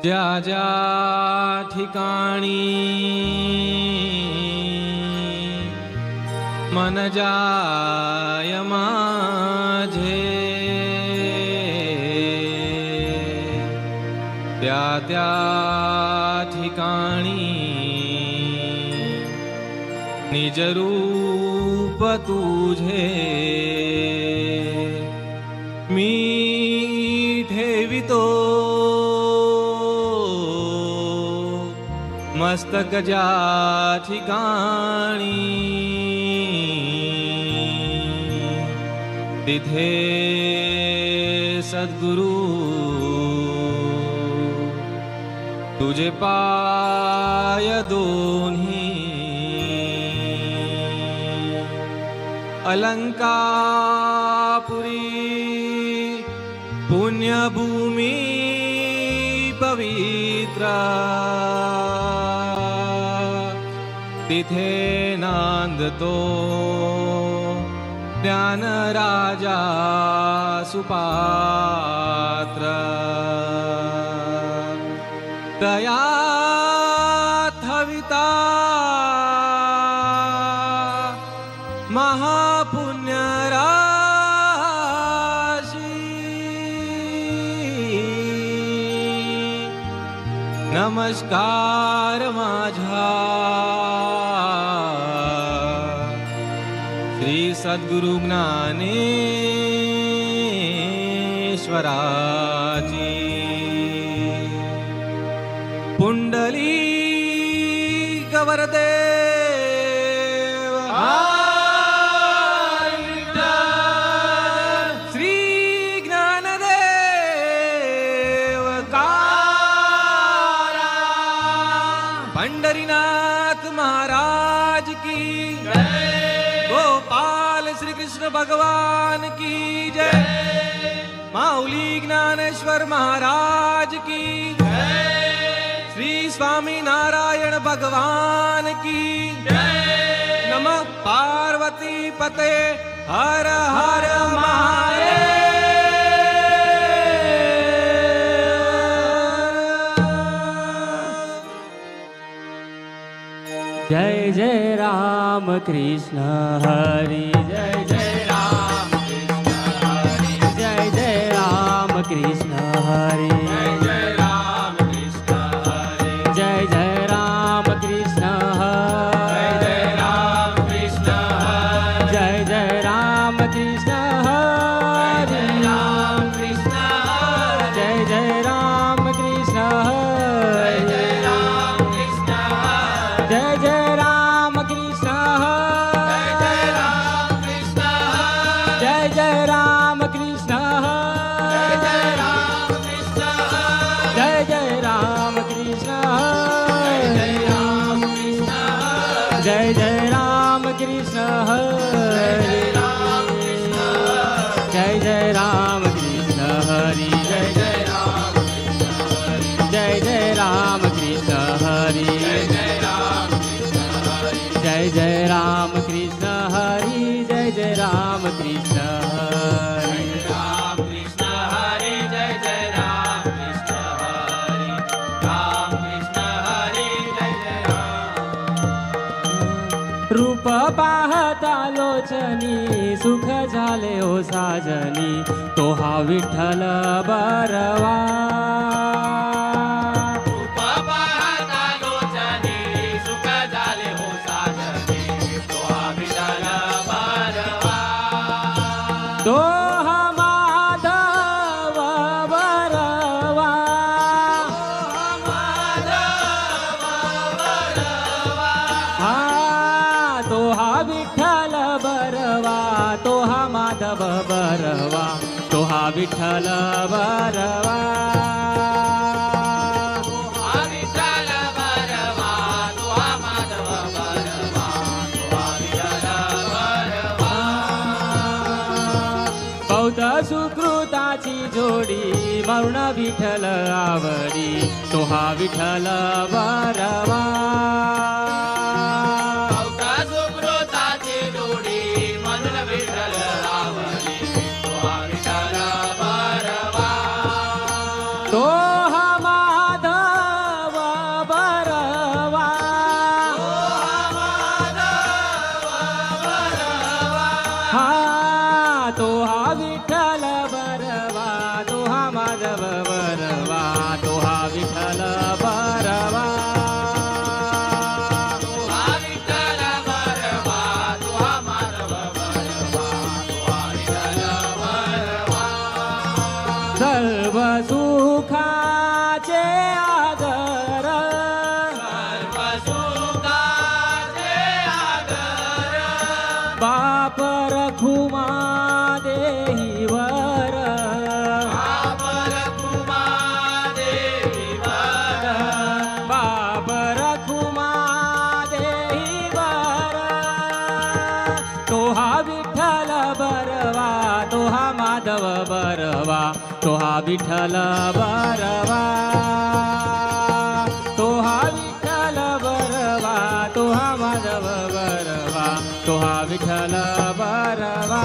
ज्या ज्या ठिकाणी मन जाय माझे त्या त्या ठिकाणी निज रूप तुझे मी ठेवितो मस्तक ज्या ठिकाणी तिथे सद्गुरु तुझे पाय दोन्ही अलंकापुरी पुण्यभूमी पवित्र तिथे नांदतो ज्ञान राजा सुपात्र दया थविता महापुण्य राशी नमस्कार माझा श्री सद्गुरु ज्ञानेश्वराची पुंडलिक वरदे पंढरीनाथ महाराज की जय, गोपाल श्री कृष्ण भगवान की जय, माऊली ज्ञानेश्वर महाराज की जय, श्री स्वामी नारायण भगवान की जय, नमः पार्वती पते हर हर महादेव। जय जय राम कृष्ण हरि जय जय राम कृष्ण हरि जय जय राम कृष्ण हरि जय राम कृष्ण हरि जय जय राम कृष्ण हरि जय राम कृष्ण हरि जय जय राम कृष्ण हरि राम कृष्ण हरि जय जय राम कृष्ण हरि जय राम कृष्ण हरि जय जय राम कृष्ण जय जय राम कृष्ण जय जय राम कृष्ण जय जय राम कृष्ण जय जय राम कृष्ण हरि जय जय राम जय जय राम कृष्ण हरि जय जय राम कृष्ण हरि जय जय राम कृष्ण हरि राम कृष्ण हरि जय जय राम कृष्ण हरि राम कृष्ण हरि जय जय राम रूप पाहता लोचनी सुख झाले ओ साजनी तो हा विठ्ठल बरवा तो हा माधव बरवा हा तो हा विठ्ठल बरवा तो हा माधव बरवा तो हा विठ्ठल बरवा सुकृताची जोडी मरुण विठ्ठल आवडी तो हा विठ्ठल बरवा सुकृताची जोडी मरुण विठ्ठल आवडी तो हा विठ्ठल बरवा तो हा माधव तो हा विठ्ठल बरवा तो हा माधव बरवा तो हा विठ्ठल बरवा सर्व सुखाचे आदर बाप रखुमा देईवर बाप रखुमा देईवर तो हा विठ्ठल बरवा तो हा माधव बरवा तो हा विठ्ठल बरवा तो हा विठ्ठल बरवा तो हा माधव बरवा तो हा विठ्ठल बरवा